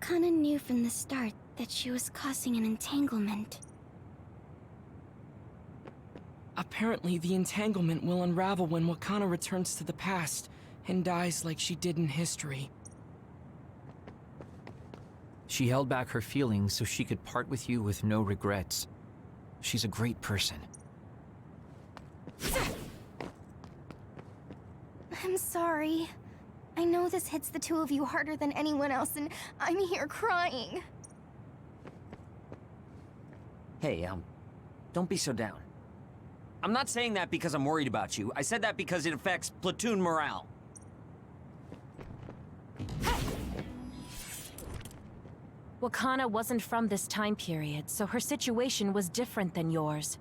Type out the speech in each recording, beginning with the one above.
Wakana knew from the start that she was causing an entanglement. Apparently, the entanglement will unravel when Wakana returns to the past and dies like she did in history. She held back her feelings so she could part with you with no regrets. She's a great person. I'm sorry. I know this hits the two of you harder than anyone else, and I'm here crying. Hey, don't be so down. I'm not saying that because I'm worried about you. I said that because it affects platoon morale. Wakana wasn't from this time period, so her situation was different than yours.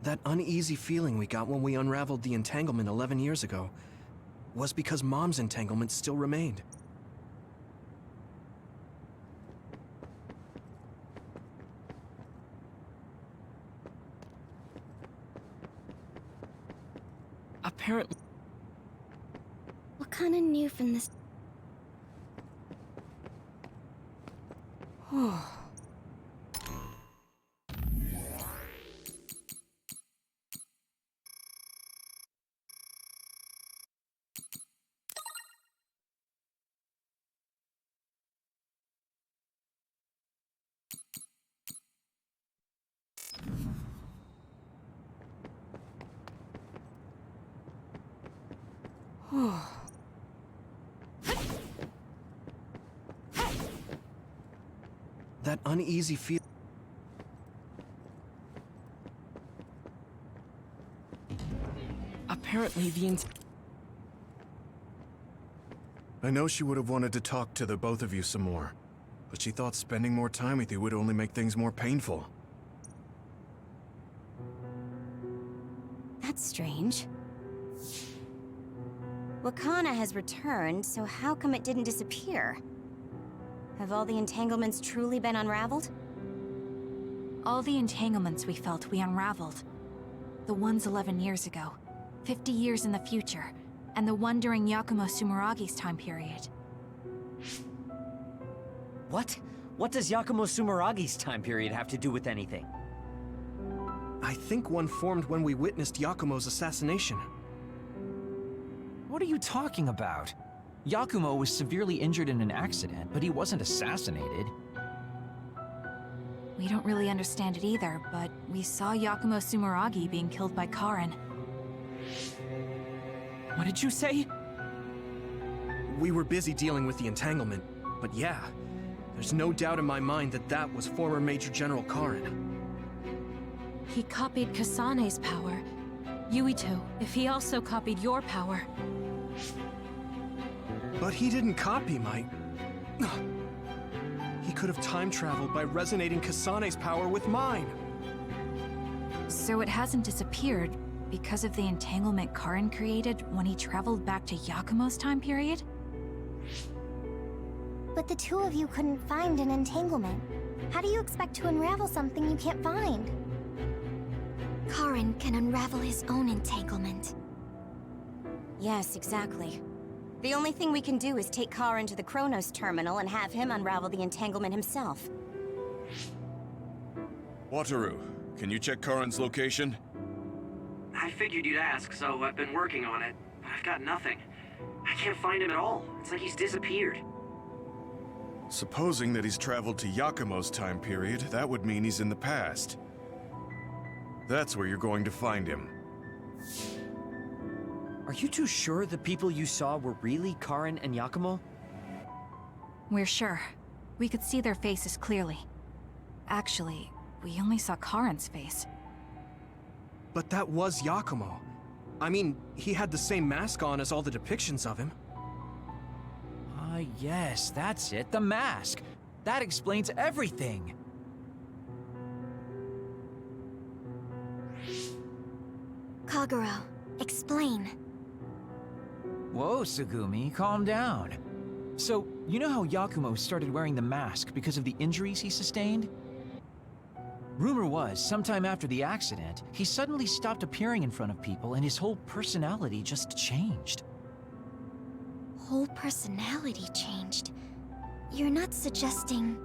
That uneasy feeling we got when we unraveled the entanglement 11 years ago was because Mom's entanglement still remained. Apparently... Wakana knew from the... That uneasy feel... Apparently, the I know she would have wanted to talk to the both of you some more, but she thought spending more time with you would only make things more painful. That's strange. Wakana has returned, so how come it didn't disappear? Have all the entanglements truly been unraveled? All the entanglements we felt, we unraveled. The ones 11 years ago, 50 years in the future, and the one during Yakumo Sumeragi's time period. What? What does Yakumo Sumeragi's time period have to do with anything? I think one formed when we witnessed Yakumo's assassination. What are you talking about? Yakumo was severely injured in an accident, but he wasn't assassinated. We don't really understand it either, but we saw Yakumo Sumeragi being killed by Karin. What did you say? We were busy dealing with the entanglement, but yeah, there's no doubt in my mind that that was former Major General Karin. He copied Kasane's power. Yuito, if he also copied your power. But he didn't copy my... He could have time-traveled by resonating Kasane's power with mine. So it hasn't disappeared because of the entanglement Karin created when he traveled back to Yakumo's time period? But the two of you couldn't find an entanglement. How do you expect to unravel something you can't find? Karin can unravel his own entanglement. Yes, exactly. The only thing we can do is take Karin to the Chronos terminal and have him unravel the entanglement himself. Wataru, can you check Karin's location? I figured you'd ask, so I've been working on it, but I've got nothing. I can't find him at all. It's like he's disappeared. Supposing that he's traveled to Yakumo's time period, that would mean he's in the past. That's where you're going to find him. Are you two sure the people you saw were really Karin and Yakumo? We're sure. We could see their faces clearly. Actually, we only saw Karin's face. But that was Yakumo. I mean, he had the same mask on as all the depictions of him. Ah, yes, that's it, the mask. That explains everything. Kagero, explain. Whoa, Tsugumi, calm down. So, you know how Yakumo started wearing the mask because of the injuries he sustained? Rumor was, sometime after the accident, he suddenly stopped appearing in front of people and his whole personality just changed. Whole personality changed. You're not suggesting...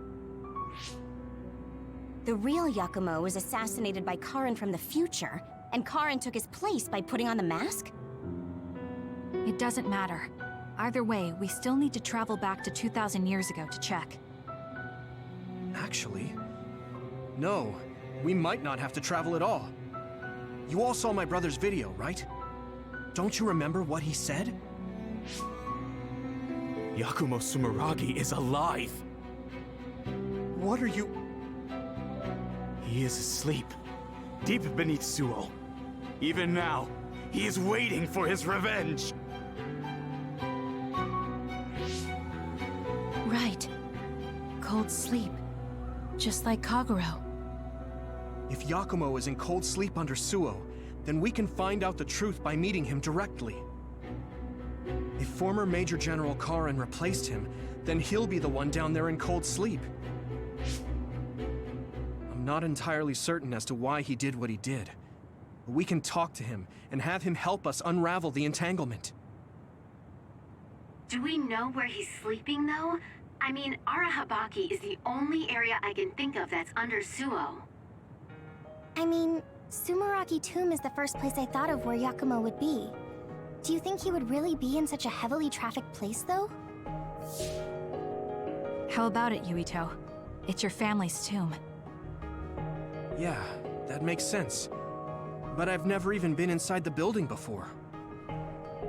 The real Yakumo was assassinated by Karin from the future, and Karin took his place by putting on the mask? It doesn't matter. Either way, we still need to travel back to 2,000 years ago to check. Actually, no. We might not have to travel at all. You all saw my brother's video, right? Don't you remember what he said? Yakumo Sumeragi is alive! What are you... He is asleep, deep beneath Suo. Even now, he is waiting for his revenge! Right. Cold sleep. Just like Kaguro. If Yakumo is in cold sleep under Suo, then we can find out the truth by meeting him directly. If former Major General Karin replaced him, then he'll be the one down there in cold sleep. I'm not entirely certain as to why he did what he did. But we can talk to him and have him help us unravel the entanglement. Do we know where he's sleeping, though? I mean, Arahabaki is the only area I can think of that's under Suo. I mean, Sumeragi Tomb is the first place I thought of where Yakumo would be. Do you think he would really be in such a heavily trafficked place, though? How about it, Yuito? It's your family's tomb. Yeah, that makes sense. But I've never even been inside the building before.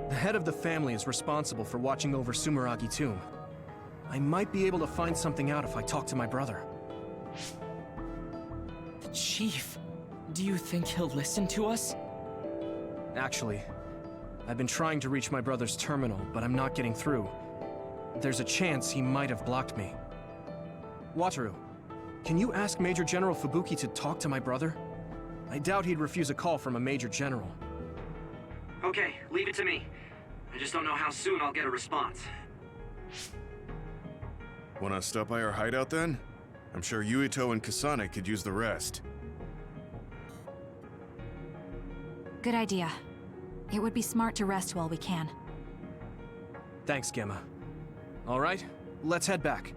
The head of the family is responsible for watching over Sumeragi Tomb. I might be able to find something out if I talk to my brother. The Chief. Do you think he'll listen to us? Actually, I've been trying to reach my brother's terminal, but I'm not getting through. There's a chance he might have blocked me. Wataru, can you ask Major General Fubuki to talk to my brother? I doubt he'd refuse a call from a Major General. Okay, leave it to me. I just don't know how soon I'll get a response. Wanna stop by our hideout then? I'm sure Yuito and Kasane could use the rest. Good idea. It would be smart to rest while we can. Thanks, Gemma. All right, let's head back.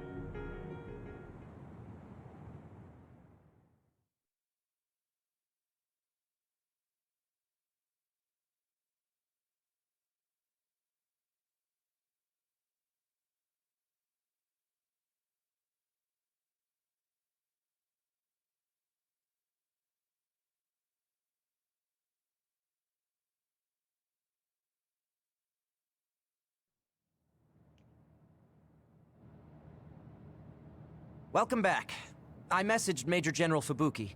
Welcome back. I messaged Major General Fubuki.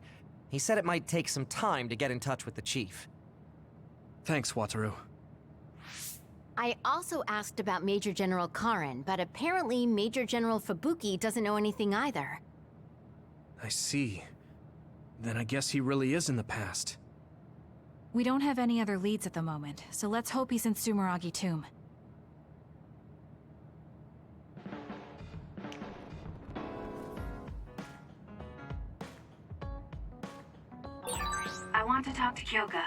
He said it might take some time to get in touch with the Chief. Thanks, Wataru. I also asked about Major General Karin, but apparently Major General Fubuki doesn't know anything either. I see. Then I guess he really is in the past. We don't have any other leads at the moment, so let's hope he's in Sumeragi Tomb. I want to talk to Kyoka.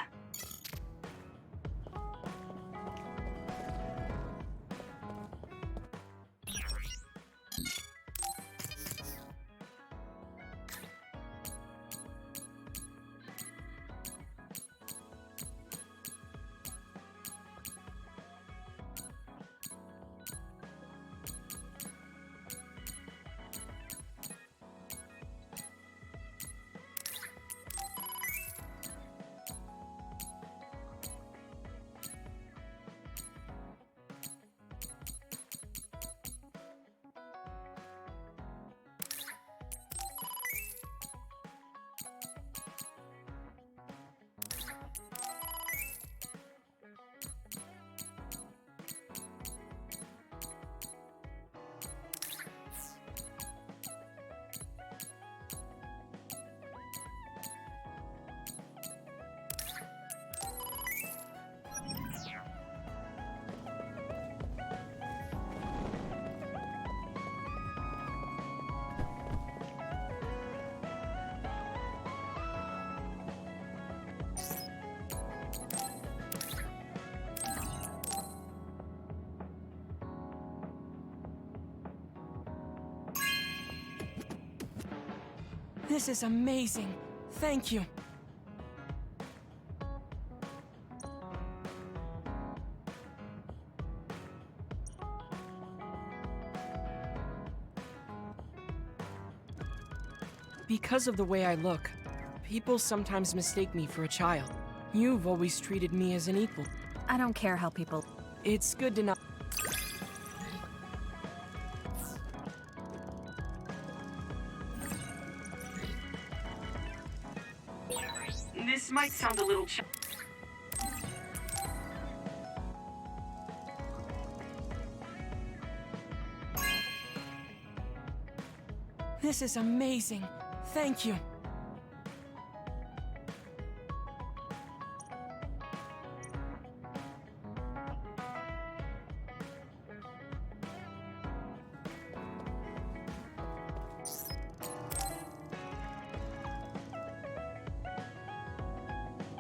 This is amazing. Thank you. Because of the way I look, people sometimes mistake me for a child. You've always treated me as an equal. I don't care how people... It's good to know. This might sound a little This is amazing. Thank you.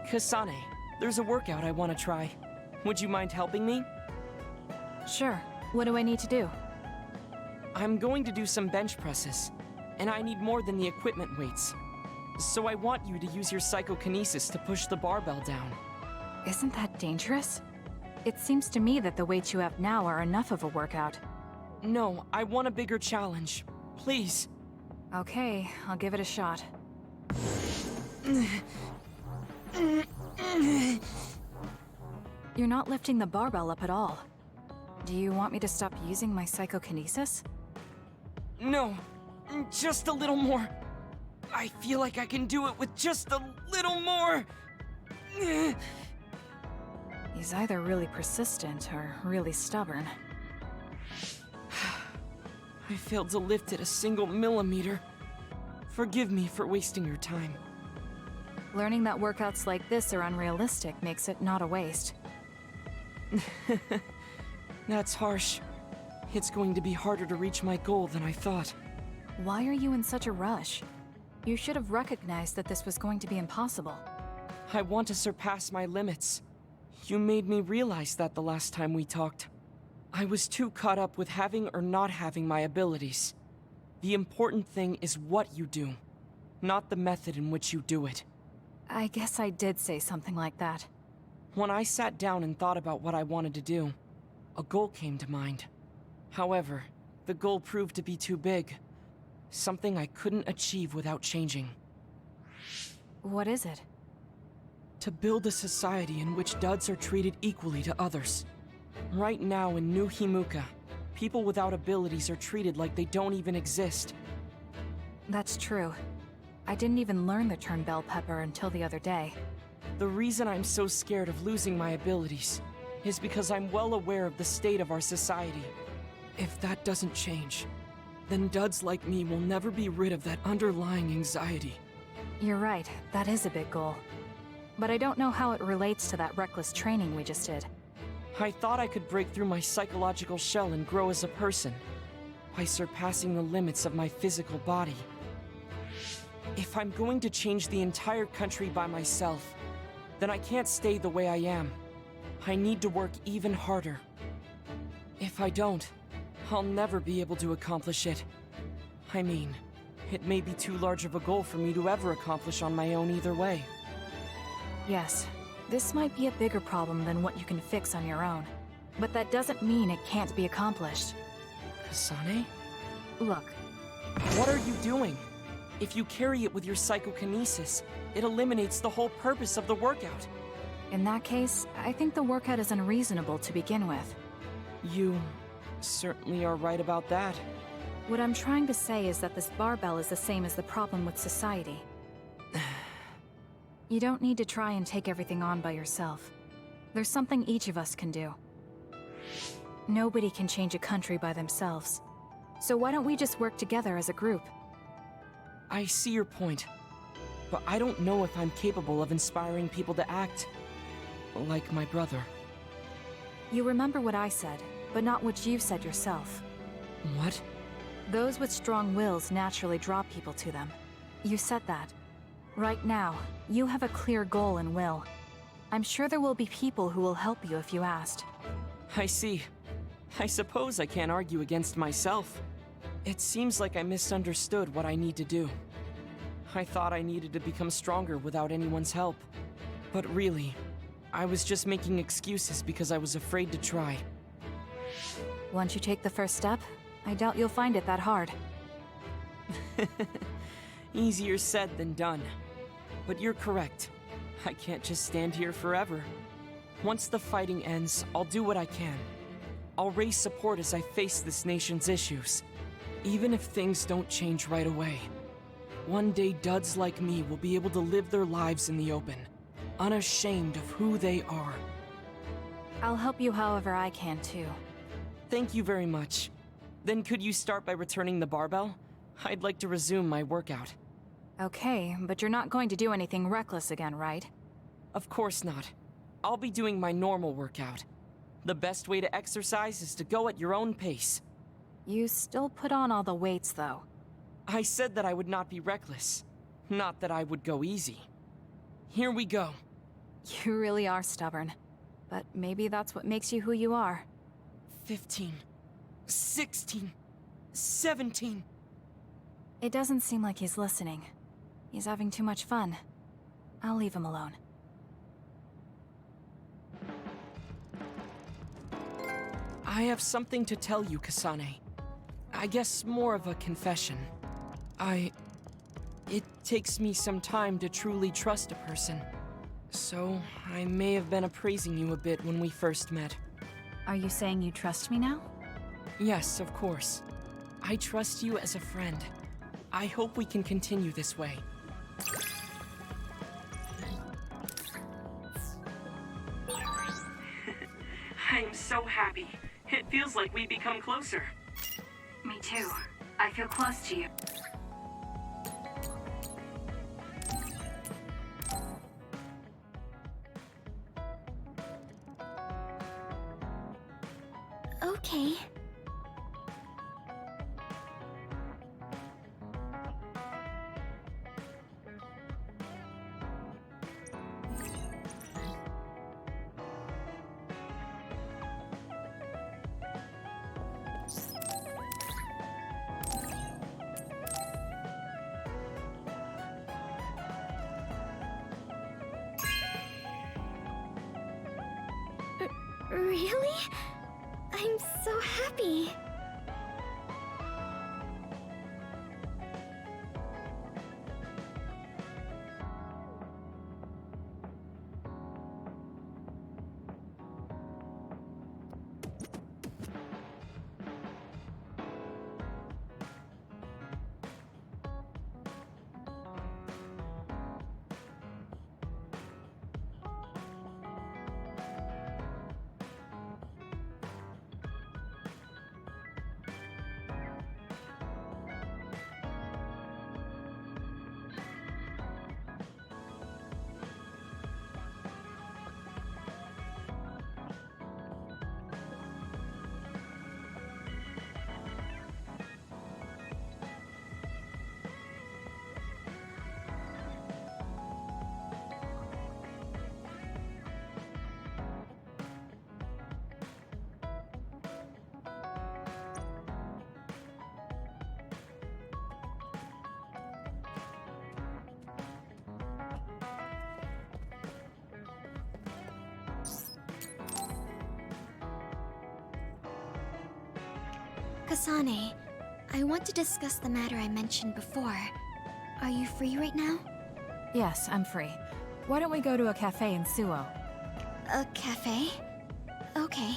Kasane, there's a workout I want to try. Would you mind helping me? Sure. What do I need to do? I'm going to do some bench presses, and I need more than the equipment weights. So I want you to use your psychokinesis to push the barbell down. Isn't that dangerous? It seems to me that the weights you have now are enough of a workout. No, I want a bigger challenge. Please. Okay, I'll give it a shot. You're not lifting the barbell up at all. Do you want me to stop using my psychokinesis? No, just a little more. I feel like I can do it with just a little more. He's either really persistent or really stubborn. I failed to lift it a single millimeter. Forgive me for wasting your time. Learning that workouts like this are unrealistic makes it not a waste. That's harsh. It's going to be harder to reach my goal than I thought. Why are you in such a rush? You should have recognized that this was going to be impossible. I want to surpass my limits. You made me realize that the last time we talked. I was too caught up with having or not having my abilities. The important thing is what you do, not the method in which you do it. I guess I did say something like that. When I sat down and thought about what I wanted to do, a goal came to mind. However, the goal proved to be too big. Something I couldn't achieve without changing. What is it? To build a society in which duds are treated equally to others. Right now in New Himuka, people without abilities are treated like they don't even exist. That's true. I didn't even learn the term bell pepper until the other day. The reason I'm so scared of losing my abilities is because I'm well aware of the state of our society. If that doesn't change, then duds like me will never be rid of that underlying anxiety. You're right, that is a big goal. But I don't know how it relates to that reckless training we just did. I thought I could break through my psychological shell and grow as a person, by surpassing the limits of my physical body. If I'm going to change the entire country by myself, then I can't stay the way I am. I need to work even harder. If I don't, I'll never be able to accomplish it. I mean, it may be too large of a goal for me to ever accomplish on my own either way. Yes, this might be a bigger problem than what you can fix on your own. But that doesn't mean it can't be accomplished. Kasane? Look. What are you doing? If you carry it with your psychokinesis, it eliminates the whole purpose of the workout. In that case, I think the workout is unreasonable to begin with. You certainly are right about that. What I'm trying to say is that this barbell is the same as the problem with society. You don't need to try and take everything on by yourself. There's something each of us can do. Nobody can change a country by themselves. So why don't we just work together as a group? I see your point, but I don't know if I'm capable of inspiring people to act like my brother. You remember what I said, but not what you said yourself. What? Those with strong wills naturally draw people to them. You said that. Right now, you have a clear goal and will. I'm sure there will be people who will help you if you asked. I see. I suppose I can't argue against myself. It seems like I misunderstood what I need to do. I thought I needed to become stronger without anyone's help. But really, I was just making excuses because I was afraid to try. Once you take the first step, I doubt you'll find it that hard. Easier said than done. But you're correct. I can't just stand here forever. Once the fighting ends, I'll do what I can. I'll raise support as I face this nation's issues. Even if things don't change right away. One day duds like me will be able to live their lives in the open, unashamed of who they are. I'll help you however I can, too. Thank you very much. Then could you start by returning the barbell? I'd like to resume my workout. Okay, but you're not going to do anything reckless again, right? Of course not. I'll be doing my normal workout. The best way to exercise is to go at your own pace. You still put on all the weights, though. I said that I would not be reckless, not that I would go easy. Here we go. You really are stubborn. But maybe that's what makes you who you are. 15, 16, 17. It doesn't seem like he's listening. He's having too much fun. I'll leave him alone. I have something to tell you, Kasane. I guess more of a confession. It takes me some time to truly trust a person. So, I may have been appraising you a bit when we first met. Are you saying you trust me now? Yes, of course. I trust you as a friend. I hope we can continue this way. I'm so happy. It feels like we've become closer. Me too. I feel close to you. Okay. Really? I'm so happy. Kasane, I want to discuss the matter I mentioned before. Are you free right now? Yes, I'm free. Why don't we go to a cafe in Suo? A cafe? Okay.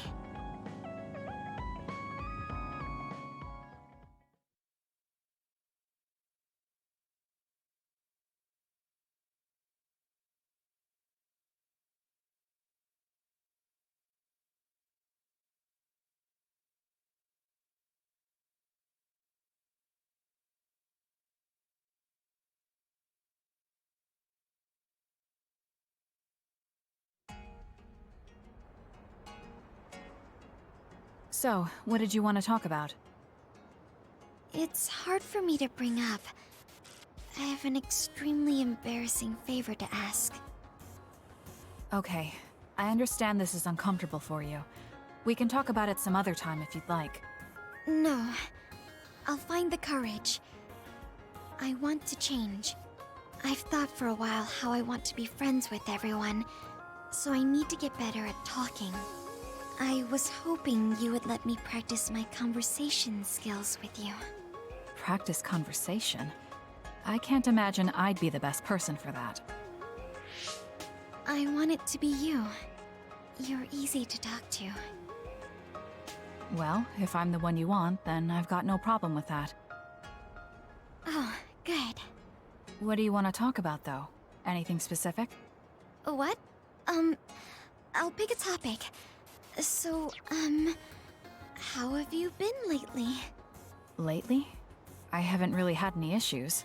So, what did you want to talk about? It's hard for me to bring up. I have an extremely embarrassing favor to ask. Okay, I understand this is uncomfortable for you. We can talk about it some other time if you'd like. No. I'll find the courage. I want to change. I've thought for a while how I want to be friends with everyone, so I need to get better at talking. I was hoping you would let me practice my conversation skills with you. Practice conversation? I can't imagine I'd be the best person for that. I want it to be you. You're easy to talk to. Well, if I'm the one you want, then I've got no problem with that. Oh, good. What do you want to talk about, though? Anything specific? What? I'll pick a topic. So, how have you been lately? Lately? I haven't really had any issues.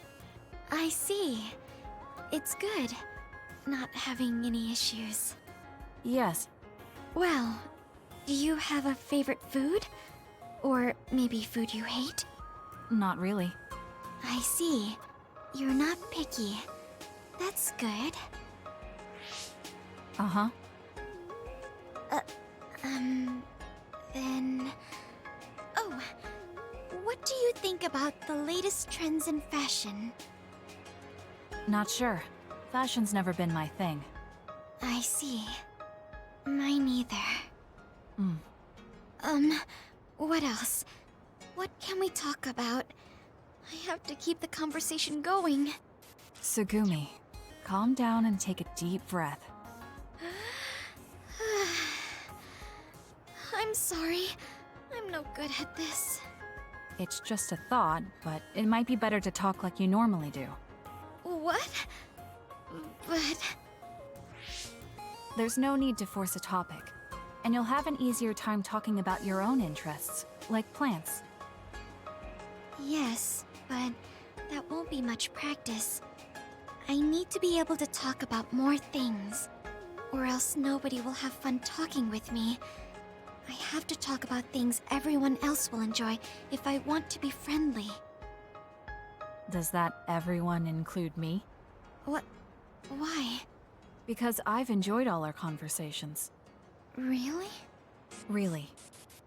I see. It's good, not having any issues. Yes. Well, do you have a favorite food? Or maybe food you hate? Not really. I see. You're not picky. That's good. Uh-huh. Then... Oh, what do you think about the latest trends in fashion? Not sure. Fashion's never been my thing. I see. Mine either. What else? What can we talk about? I have to keep the conversation going. Sugumi, calm down and take a deep breath. I'm sorry. I'm no good at this. It's just a thought, but it might be better to talk like you normally do. What? But... There's no need to force a topic, and you'll have an easier time talking about your own interests, like plants. Yes, but that won't be much practice. I need to be able to talk about more things, or else nobody will have fun talking with me. I have to talk about things everyone else will enjoy if I want to be friendly. Does that everyone include me? What? Why? Because I've enjoyed all our conversations. Really? Really.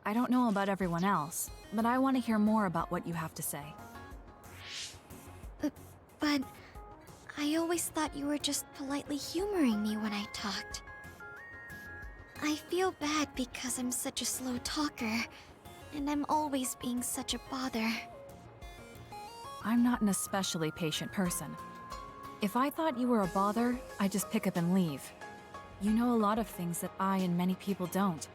I don't know about everyone else, but I want to hear more about what you have to say. But I always thought you were just politely humoring me when I talked. I feel bad because I'm such a slow talker, and I'm always being such a bother. I'm not an especially patient person. If I thought you were a bother, I'd just pick up and leave. You know a lot of things that I and many people don't.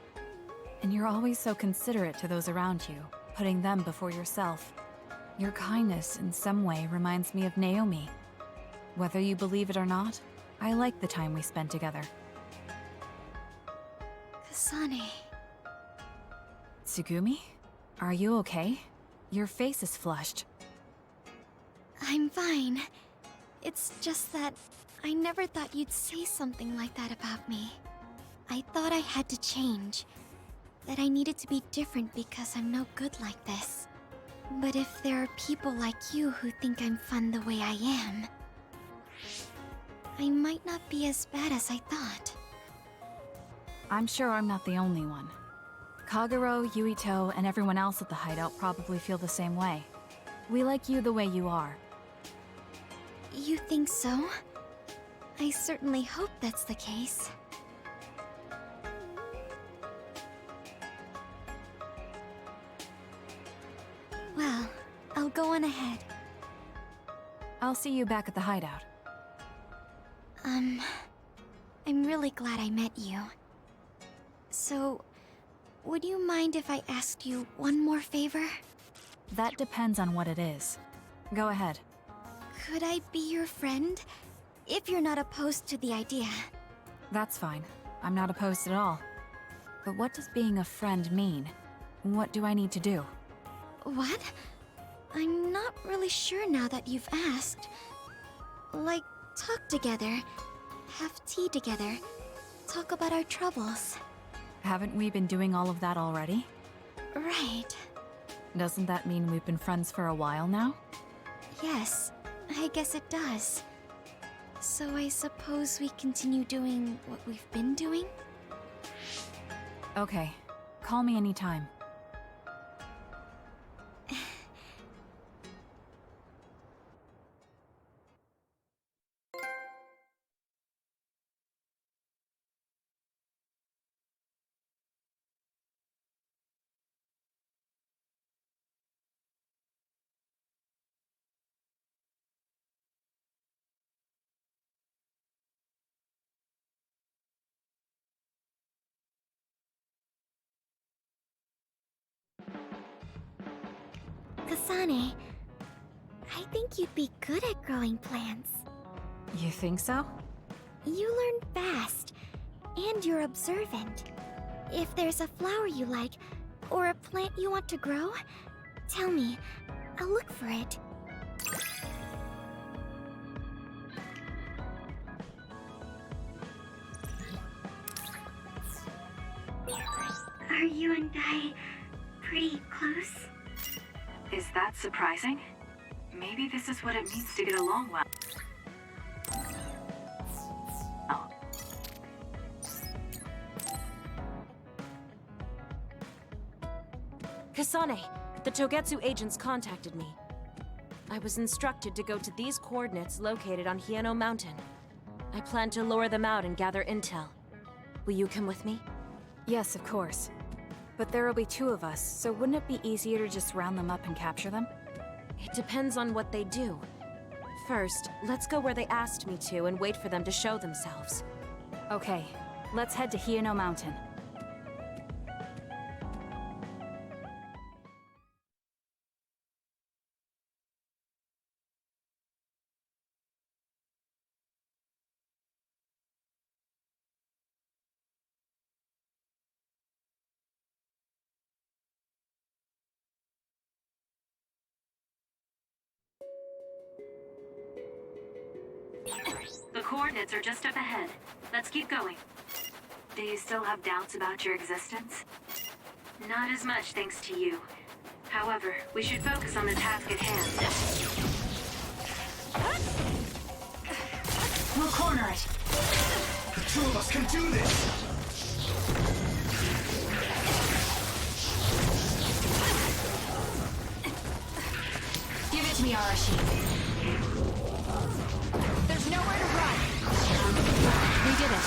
And you're always so considerate to those around you, putting them before yourself. Your kindness in some way reminds me of Naomi. Whether you believe it or not, I like the time we spent together. Kasane... Tsugumi? Are you okay? Your face is flushed. I'm fine. It's just that I never thought you'd say something like that about me. I thought I had to change. That I needed to be different because I'm no good like this. But if there are people like you who think I'm fun the way I am, I might not be as bad as I thought. I'm sure I'm not the only one. Kagero, Yuito, and everyone else at the hideout probably feel the same way. We like you the way you are. You think so? I certainly hope that's the case. Well, I'll go on ahead. I'll see you back at the hideout. I'm really glad I met you. So, would you mind if I asked you one more favor? That depends on what it is. Go ahead. Could I be your friend? If you're not opposed to the idea. That's fine. I'm not opposed at all. But what does being a friend mean? What do I need to do? What? I'm not really sure now that you've asked. Like, talk together, have tea together, talk about our troubles. Haven't we been doing all of that already? Right. Doesn't that mean we've been friends for a while now? Yes, I guess it does. So I suppose we continue doing what we've been doing? Okay. Call me anytime. Kasane, I think you'd be good at growing plants. You think so? You learn fast, and you're observant. If there's a flower you like, or a plant you want to grow, tell me. I'll look for it. Are you and I pretty close? Is that surprising? Maybe this is what it means to get along well. Oh. Kasane, the Togetsu agents contacted me. I was instructed to go to these coordinates located on Hieno Mountain. I plan to lure them out and gather intel. Will you come with me? Yes, of course. But there will be 2 of us, so wouldn't it be easier to just round them up and capture them? It depends on what they do. First, let's go where they asked me to and wait for them to show themselves. Okay, let's head to Hieno Mountain. The coordinates are just up ahead. Let's keep going. Do you still have doubts about your existence? Not as much thanks to you. However, we should focus on the task at hand. We'll corner it. The 2 of us can do this! Give it to me, Arashi. There's nowhere to run. We did it.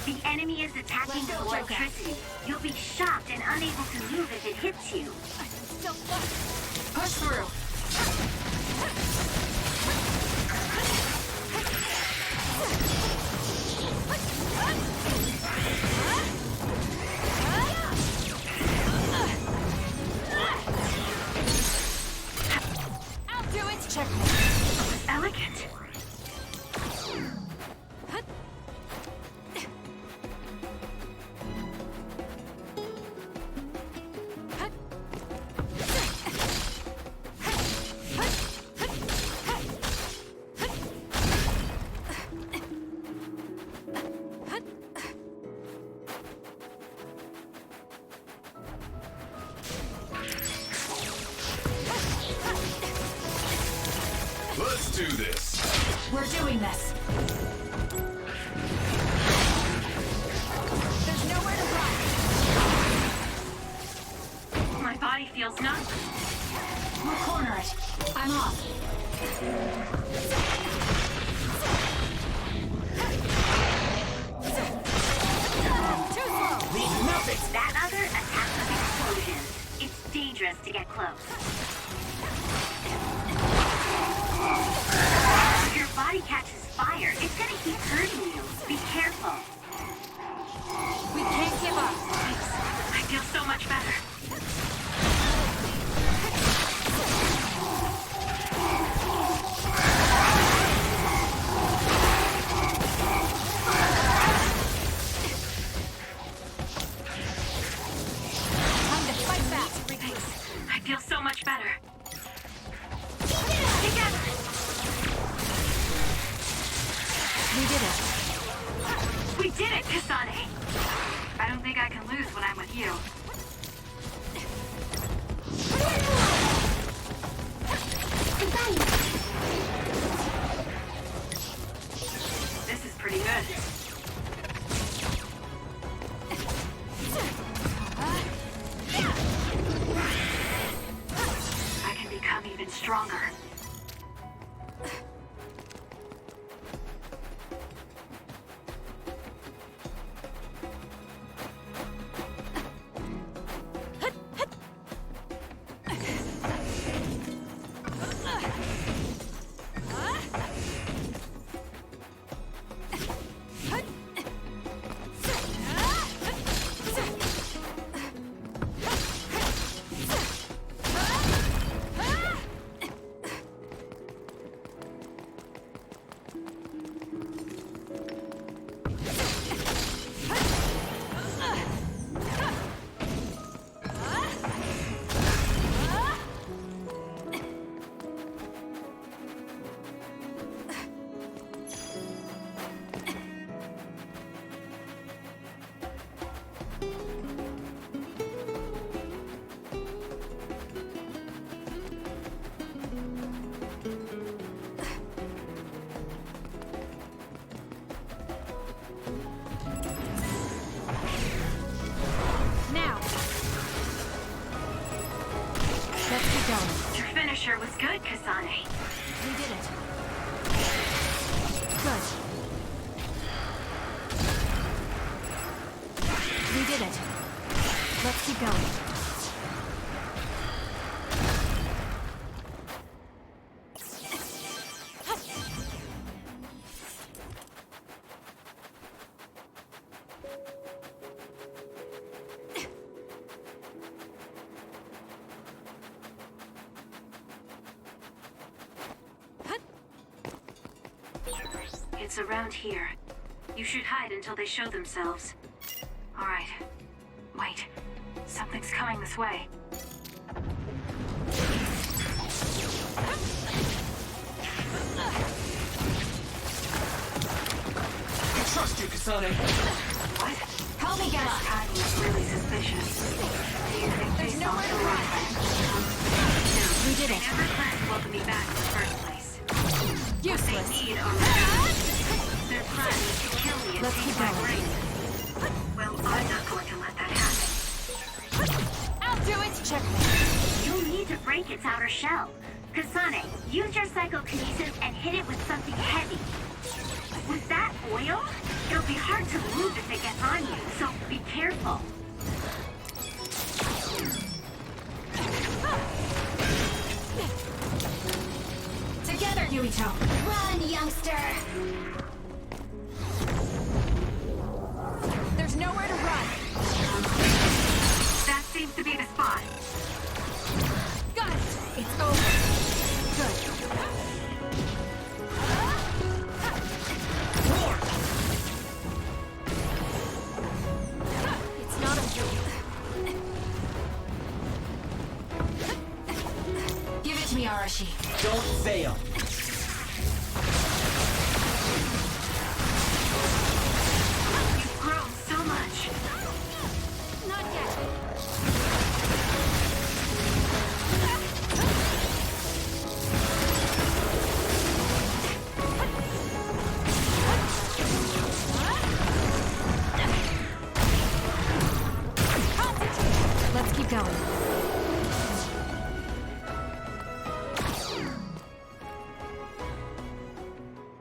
The enemy is attacking with electricity. You'll be shocked and unable to move if it hits you. Push through. I'll do it. Checkmate. Elegant. Let's do this! We're doing this. There's nowhere to run. My body feels numb. We'll corner it. I'm off. Too slow. Leave nothing! That other attacks with explosions. It's dangerous to get close. If your body catches fire, it's gonna keep hurting you. Be careful. We can't give up. Thanks. I feel so much better. Time to fight back. Thanks. I feel so much better. Together! We did it. We did it, Kasane! I don't think I can lose when I'm with you. This is pretty good. I can become even stronger. Let's keep going. Your finisher was good, Kasane. We did it. Good. We did it. Let's keep going. It's around here. You should hide until they show themselves. All right. Wait. Something's coming this way. I trust you, Kasane. What? Help me, This guys. timing is really suspicious. Do you think There's they nowhere saw to the run. No. We did They it. never planned to welcome me back in the first place. What Useless. they need are revenge. Their plan is to kill me and Let's take keep my going. brain. Well, I'm not going to let that happen. I'll do it. Check. You'll need to break its outer shell. Kasane, use your psychokinesis and hit it with something heavy. With that oil, it'll be hard to move if it gets on you, so be careful. Together, Yuito. Run, youngster! There's nowhere to run. That seems to be the spot. Got it. It's over. Good. It's not a joke. Give it to me, Arashi. Don't fail. You've grown so much. Not yet. Let's keep going.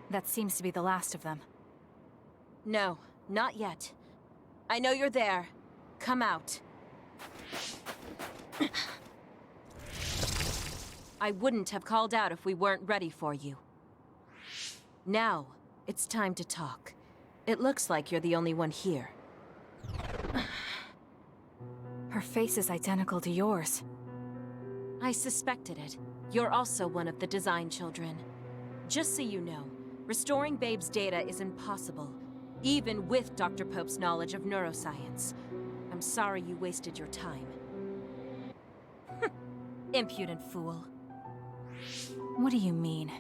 That seems to be the last of them. No, not yet. I know you're there. Come out. I wouldn't have called out if we weren't ready for you. Now, it's time to talk. It looks like you're the only one here. Her face is identical to yours. I suspected it. You're also one of the design children. Just so you know, restoring Babe's data is impossible, even with Dr. Pope's knowledge of neuroscience. I'm sorry you wasted your time. Impudent fool. What do you mean?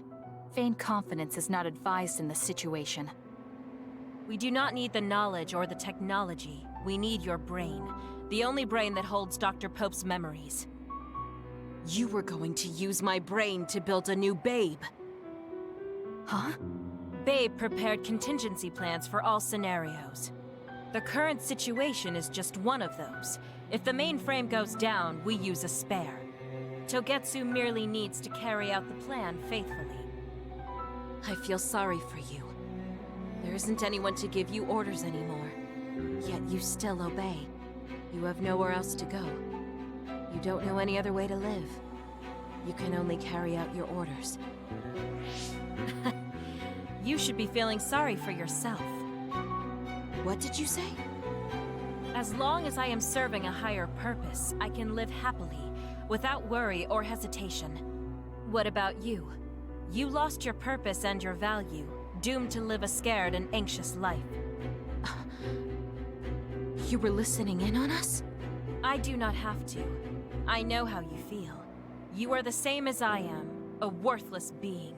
Vain confidence is not advised in this situation. We do not need the knowledge or the technology. We need your brain. The only brain that holds Dr. Pope's memories. You were going to use my brain to build a new Babe. Huh? Babe prepared contingency plans for all scenarios. The current situation is just one of those. If the mainframe goes down, we use a spare. Togetsu merely needs to carry out the plan faithfully. I feel sorry for you. There isn't anyone to give you orders anymore. Yet you still obey. You have nowhere else to go. You don't know any other way to live. You can only carry out your orders. You should be feeling sorry for yourself. What did you say? As long as I am serving a higher purpose, I can live happily, without worry or hesitation. What about you? You lost your purpose and your value, doomed to live a scared and anxious life. You were listening in on us? I do not have to. I know how you feel. You are the same as I am, a worthless being.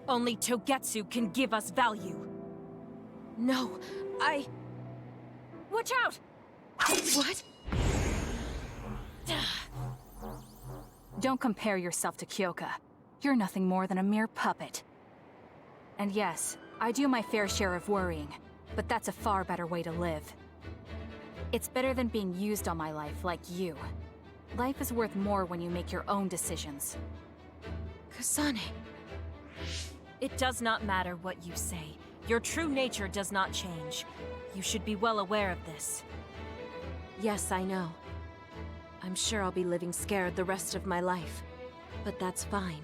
Only Togetsu can give us value. No, Watch out! What? Don't compare yourself to Kyoka. You're nothing more than a mere puppet. And yes, I do my fair share of worrying, but that's a far better way to live. It's better than being used all my life like you. Life is worth more when you make your own decisions. Kasane. It does not matter what you say. Your true nature does not change. You should be well aware of this. Yes, I know. I'm sure I'll be living scared the rest of my life. But that's fine.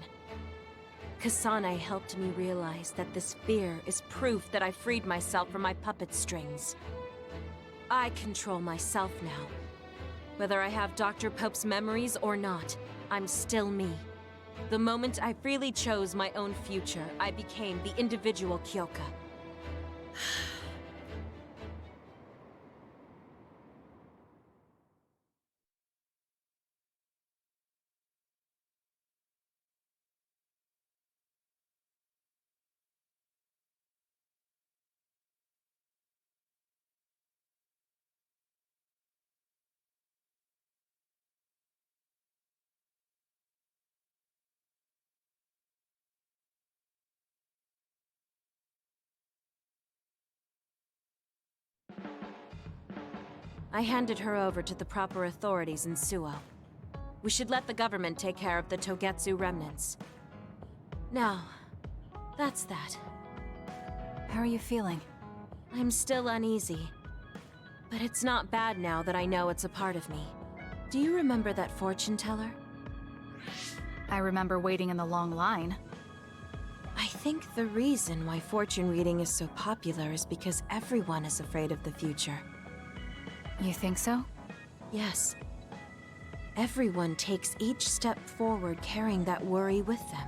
Kasane helped me realize that this fear is proof that I freed myself from my puppet strings. I control myself now. Whether I have Dr. Pope's memories or not, I'm still me. The moment I freely chose my own future, I became the individual Kyoka. I handed her over to the proper authorities in Suo. We should let the government take care of the Togetsu remnants. Now, that's that. How are you feeling? I'm still uneasy. But it's not bad now that I know it's a part of me. Do you remember that fortune teller? I remember waiting in the long line. I think the reason why fortune reading is so popular is because everyone is afraid of the future. You think so? Yes. Everyone takes each step forward carrying that worry with them.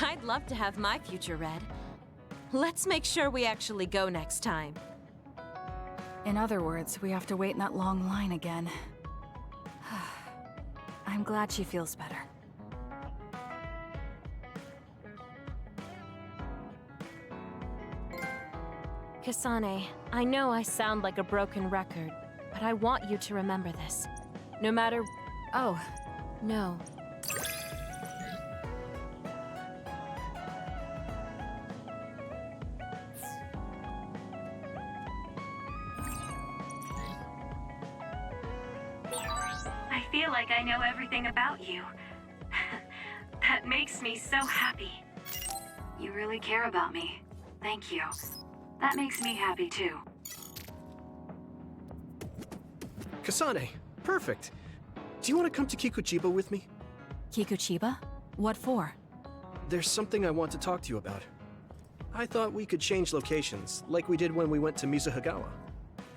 I'd love to have my future read. Let's make sure we actually go next time. In other words, we have to wait in that long line again. I'm glad she feels better. Kasane, I know I sound like a broken record, but I want you to remember this. No matter... Oh, no. I feel like I know everything about you. That makes me so happy. You really care about me. Thank you. That makes me happy too. Kasane, perfect. Do you want to come to Kikuchiba with me? Kikuchiba? What for? There's something I want to talk to you about. I thought we could change locations, like we did when we went to Mizuhagawa.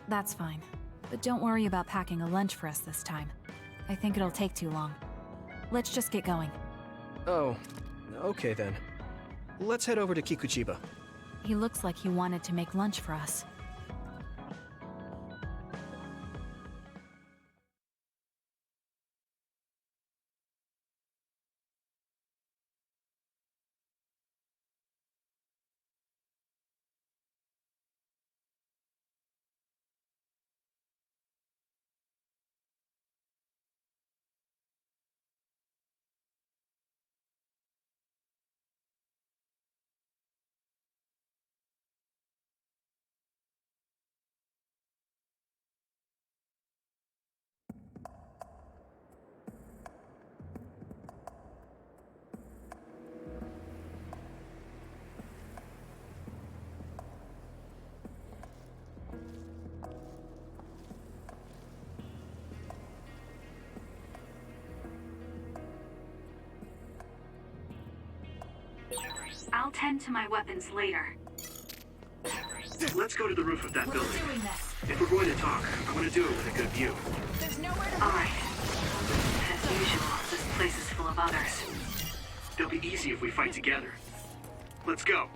That's fine. But don't worry about packing a lunch for us this time. I think it'll take too long. Let's just get going. Oh, okay then. Let's head over to Kikuchiba. He looks like he wanted to make lunch for us. I'll tend to my weapons later. Let's go to the roof of that building. If we're going to talk, I want to do it with a good view. Alright. As usual, this place is full of others. It'll be easy if we fight together. Let's go.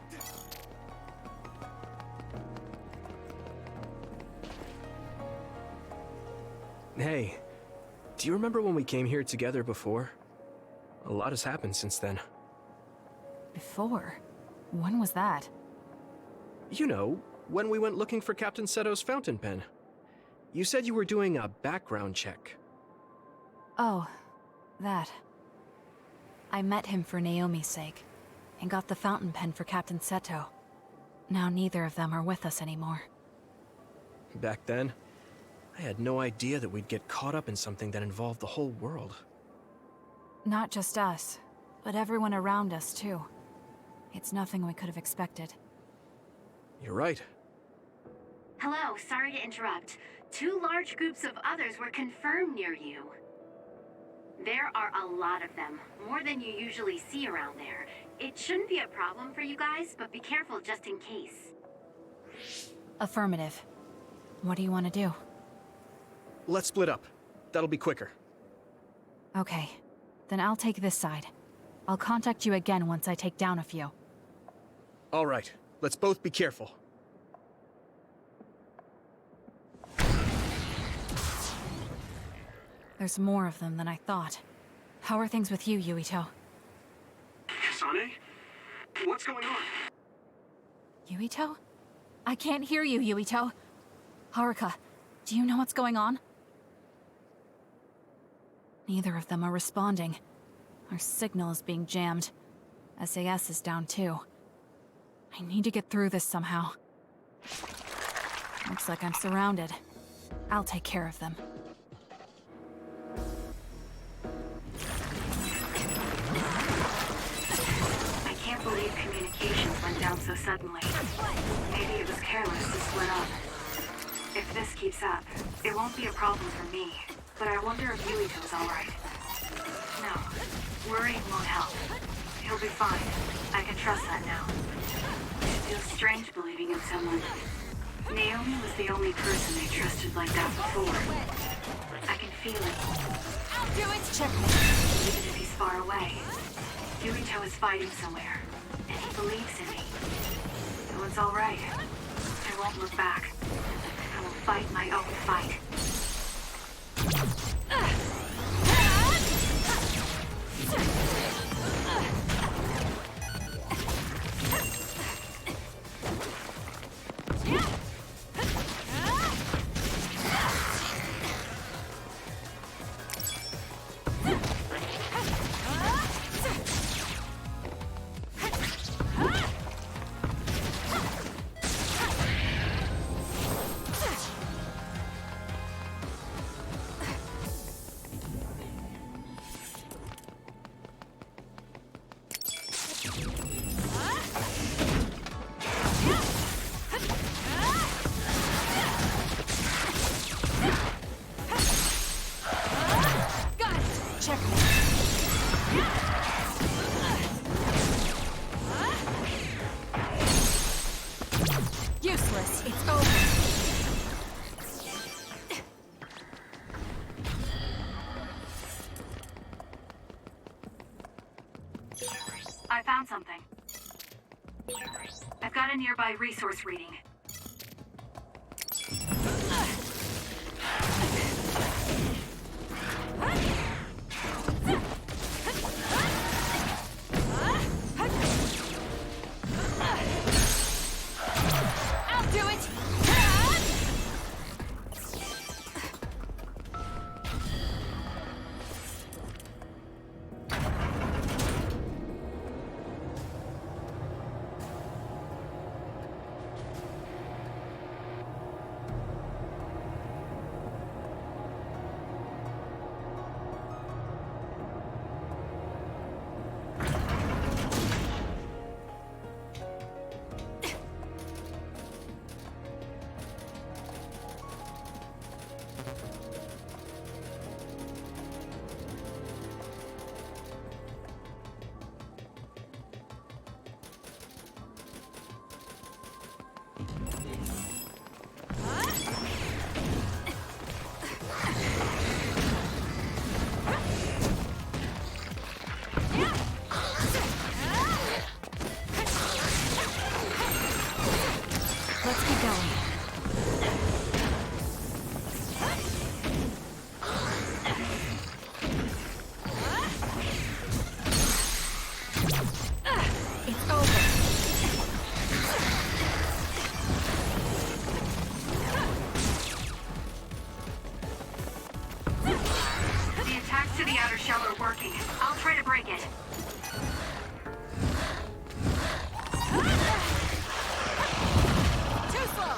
Hey, do you remember when we came here together before? A lot has happened since then. Before? When was that? You know, when we went looking for Captain Seto's fountain pen. You said you were doing a background check. Oh, that. I met him for Naomi's sake, and got the fountain pen for Captain Seto. Now neither of them are with us anymore. Back then? I had no idea that we'd get caught up in something that involved the whole world. Not just us, but everyone around us, too. It's nothing we could have expected. You're right. Hello, sorry to interrupt. 2 large groups of others were confirmed near you. There are a lot of them, more than you usually see around there. It shouldn't be a problem for you guys, but be careful just in case. Affirmative. What do you want to do? Let's split up. That'll be quicker. Okay, then I'll take this side. I'll contact you again once I take down a few. All right, let's both be careful. There's more of them than I thought. How are things with you, Yuito? Kasane? What's going on? Yuito? I can't hear you, Yuito. Haruka, do you know what's going on? Neither of them are responding. Our signal is being jammed. SAS is down too. I need to get through this somehow. Looks like I'm surrounded. I'll take care of them. I can't believe communications went down so suddenly. Maybe it was careless to split up. If this keeps up, it won't be a problem for me. But I wonder if Yuito's alright. No, worrying won't help. He'll be fine. I can trust that now. It feels strange believing in someone. Naomi was the only person they trusted like that before. I can feel it. I'll do it! Check me. Even if he's far away, Yuito is fighting somewhere, and he believes in me. So it's alright. I won't look back. I will fight my own fight. Useless. It's over. I found something. I've got a nearby resource reading. I'll do it! Let's keep going. It's over. The attacks to the outer shell are working. I'll try to break it. Too slow!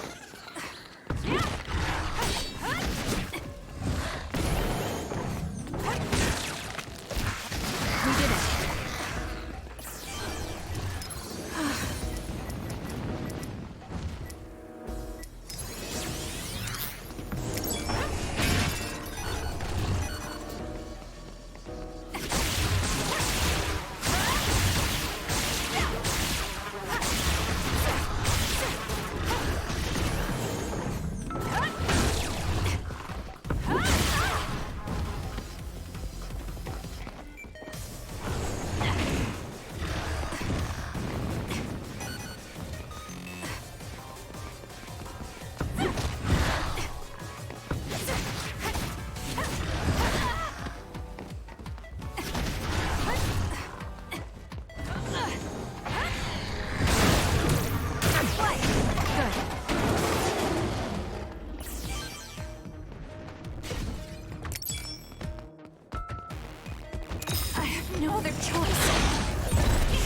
no other choice.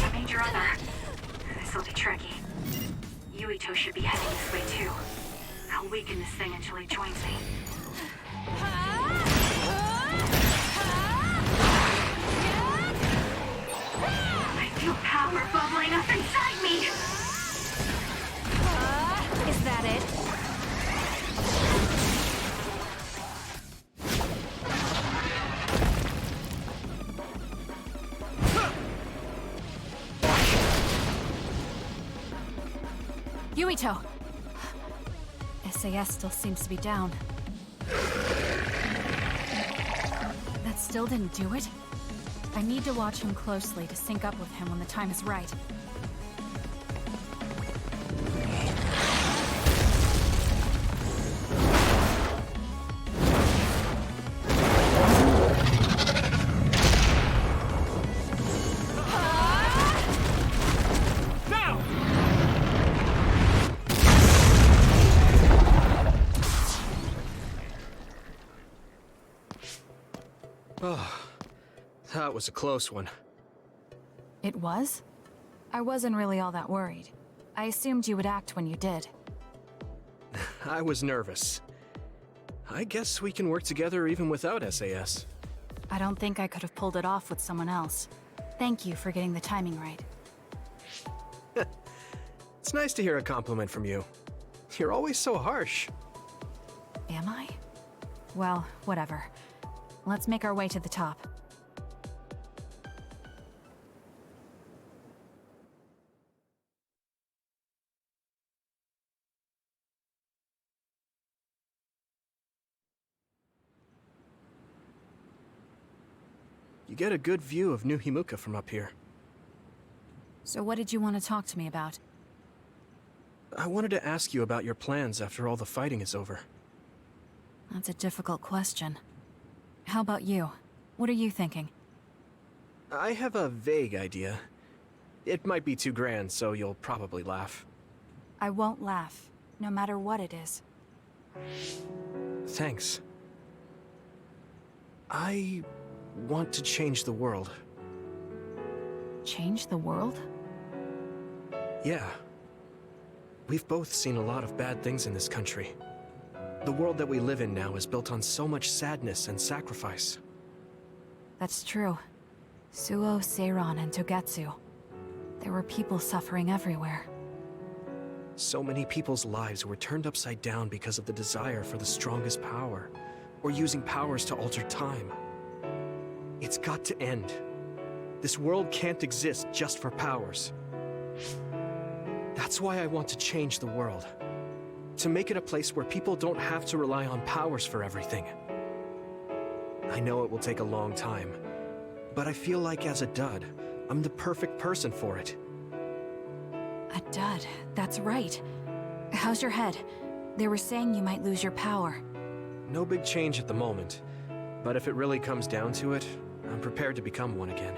I made your other. This'll be tricky. Yuito should be heading this way too. I'll weaken this thing until he joins me. I feel power bubbling up inside me! Is that it? Yuito! SAS still seems to be down. That still didn't do it? I need to watch him closely to sync up with him when the time is right. Oh, that was a close one. It was? I wasn't really all that worried. I assumed you would act when you did. I was nervous. I guess we can work together even without SAS. I don't think I could have pulled it off with someone else. Thank you for getting the timing right. It's nice to hear a compliment from you. You're always so harsh. Am I? Well, whatever. Let's make our way to the top. You get a good view of New Himuka from up here. So what did you want to talk to me about? I wanted to ask you about your plans after all the fighting is over. That's a difficult question. How about you? What are you thinking? I have a vague idea. It might be too grand, so you'll probably laugh. I won't laugh, no matter what it is. Thanks. I want to change the world. Change the world? Yeah. We've both seen a lot of bad things in this country. The world that we live in now is built on so much sadness and sacrifice. That's true. Suo, Seiran, and Togetsu. There were people suffering everywhere. So many people's lives were turned upside down because of the desire for the strongest power, or using powers to alter time. It's got to end. This world can't exist just for powers. That's why I want to change the world. To make it a place where people don't have to rely on powers for everything. I know it will take a long time, but I feel like as a dud, I'm the perfect person for it. A dud, that's right. How's your head? They were saying you might lose your power. No big change at the moment, but if it really comes down to it, I'm prepared to become one again.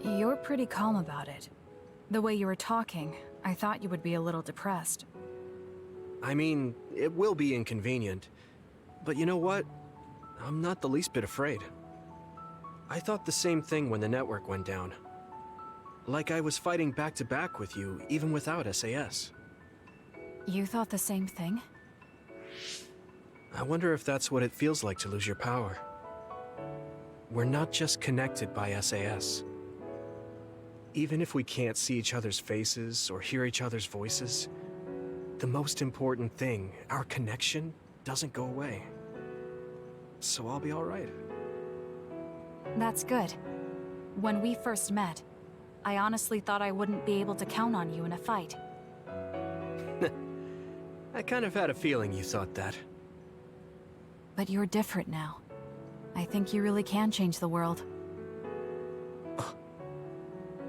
You're pretty calm about it. The way you were talking, I thought you would be a little depressed. I mean, it will be inconvenient, but you know what? I'm not the least bit afraid. I thought the same thing when the network went down. Like I was fighting back-to-back with you, even without SAS. You thought the same thing? I wonder if that's what it feels like to lose your power. We're not just connected by SAS. Even if we can't see each other's faces or hear each other's voices, the most important thing, our connection, doesn't go away. So I'll be all right. That's good. When we first met, I honestly thought I wouldn't be able to count on you in a fight. I kind of had a feeling you thought that. But you're different now. I think you really can change the world.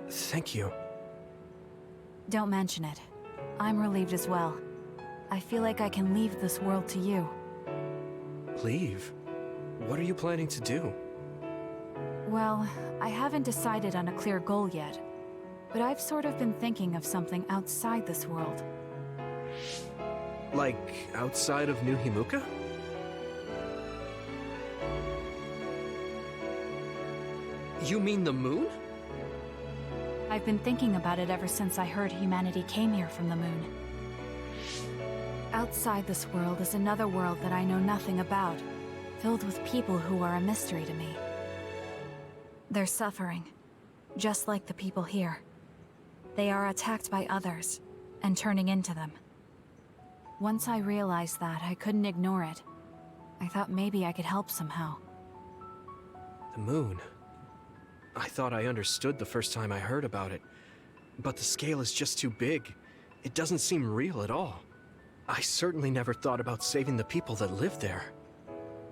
Thank you. Don't mention it. I'm relieved as well. I feel like I can leave this world to you. Leave? What are you planning to do? Well, I haven't decided on a clear goal yet, but I've sort of been thinking of something outside this world. Like, outside of New Himuka? You mean the moon? I've been thinking about it ever since I heard humanity came here from the moon. Outside this world is another world that I know nothing about, filled with people who are a mystery to me. They're suffering, just like the people here. They are attacked by others, and turning into them. Once I realized that, I couldn't ignore it. I thought maybe I could help somehow. The moon. I thought I understood the first time I heard about it, but the scale is just too big. It doesn't seem real at all. I certainly never thought about saving the people that live there.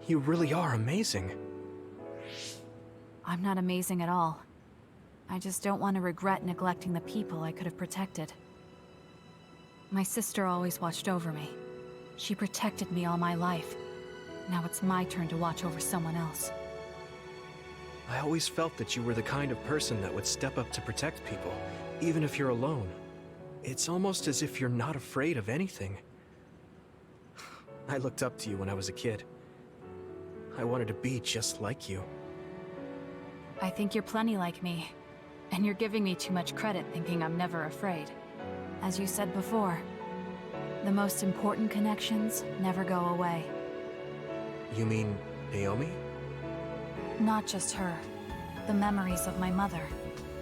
You really are amazing. I'm not amazing at all. I just don't want to regret neglecting the people I could have protected. My sister always watched over me. She protected me all my life. Now it's my turn to watch over someone else. I always felt that you were the kind of person that would step up to protect people, even if you're alone. It's almost as if you're not afraid of anything. I looked up to you when I was a kid. I wanted to be just like you. I think you're plenty like me. And you're giving me too much credit thinking I'm never afraid. As you said before, the most important connections never go away. You mean Naomi? Not just her. The memories of my mother,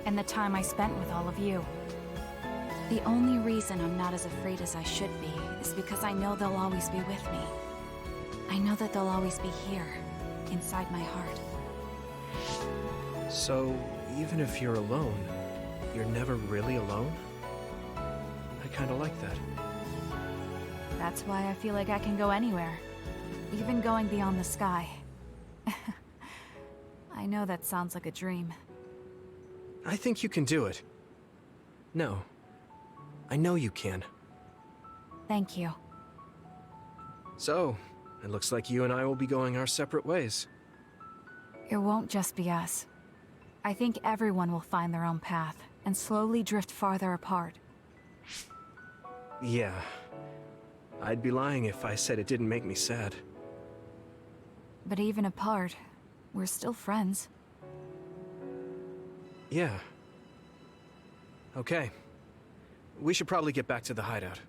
and the time I spent with all of you. The only reason I'm not as afraid as I should be is because I know they'll always be with me. I know that they'll always be here, inside my heart. So, even if you're alone, you're never really alone? I kinda like that. That's why I feel like I can go anywhere. Even going beyond the sky. I know that sounds like a dream. I think you can do it. No. I know you can. Thank you. So, it looks like you and I will be going our separate ways. It won't just be us. I think everyone will find their own path, and slowly drift farther apart. Yeah. I'd be lying if I said it didn't make me sad. But even apart, we're still friends. Yeah. Okay. We should probably get back to the hideout.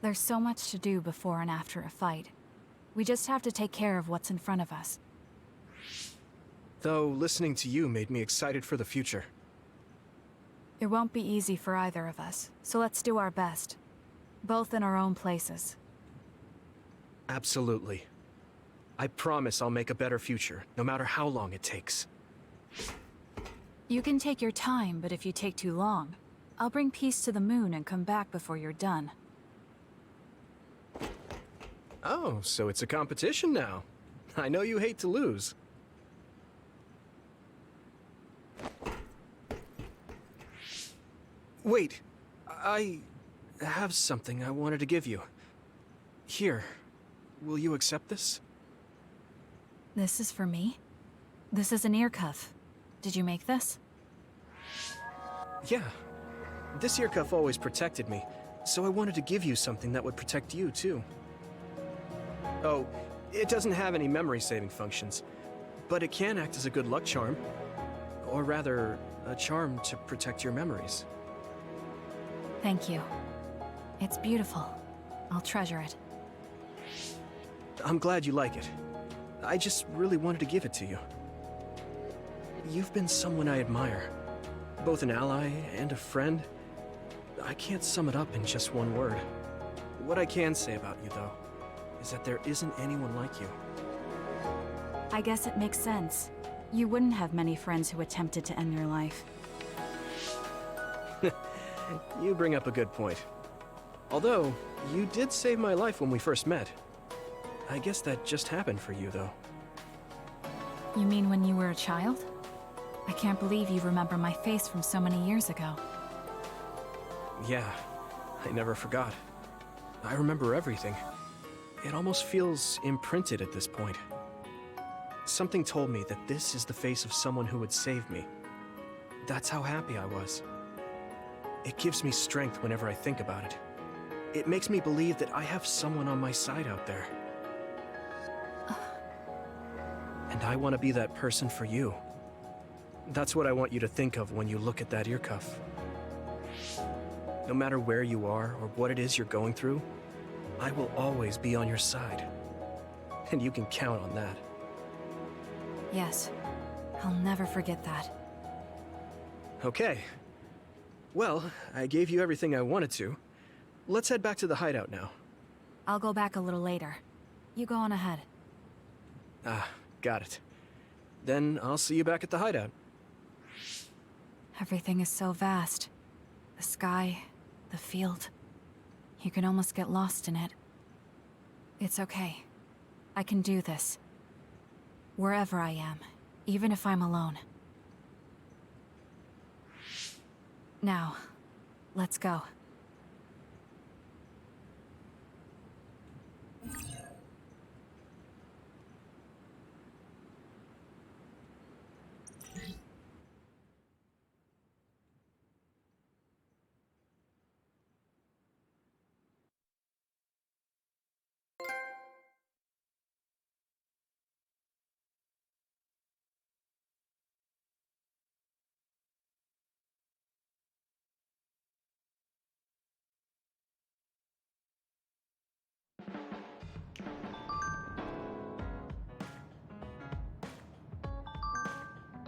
There's so much to do before and after a fight. We just have to take care of what's in front of us. Though, listening to you made me excited for the future. It won't be easy for either of us, so let's do our best. Both in our own places. Absolutely. I promise I'll make a better future, no matter how long it takes. You can take your time, but if you take too long, I'll bring peace to the moon and come back before you're done. Oh, so it's a competition now. I know you hate to lose. Wait, I have something I wanted to give you. Here, will you accept this? This is for me? This is an ear cuff. Did you make this? Yeah. This ear cuff always protected me, so I wanted to give you something that would protect you, too. Oh, it doesn't have any memory-saving functions, but it can act as a good luck charm. Or rather, a charm to protect your memories. Thank you. It's beautiful. I'll treasure it. I'm glad you like it. I just really wanted to give it to you. You've been someone I admire. Both an ally and a friend. I can't sum it up in just one word. What I can say about you, though, is that there isn't anyone like you. I guess it makes sense. You wouldn't have many friends who attempted to end their life. You bring up a good point. Although, you did save my life when we first met. I guess that just happened for you, though. You mean when you were a child? I can't believe you remember my face from so many years ago. Yeah, I never forgot. I remember everything. It almost feels imprinted at this point. Something told me that this is the face of someone who would save me. That's how happy I was. It gives me strength whenever I think about it. It makes me believe that I have someone on my side out there. And I want to be that person for you. That's what I want you to think of when you look at that ear cuff. No matter where you are or what it is you're going through, I will always be on your side. And you can count on that. Yes. I'll never forget that. Okay. Well, I gave you everything I wanted to. Let's head back to the hideout now. I'll go back a little later. You go on ahead. Ah, got it. Then I'll see you back at the hideout. Everything is so vast. The sky, the field. You can almost get lost in it. It's okay. I can do this. Wherever I am, even if I'm alone. Now, let's go.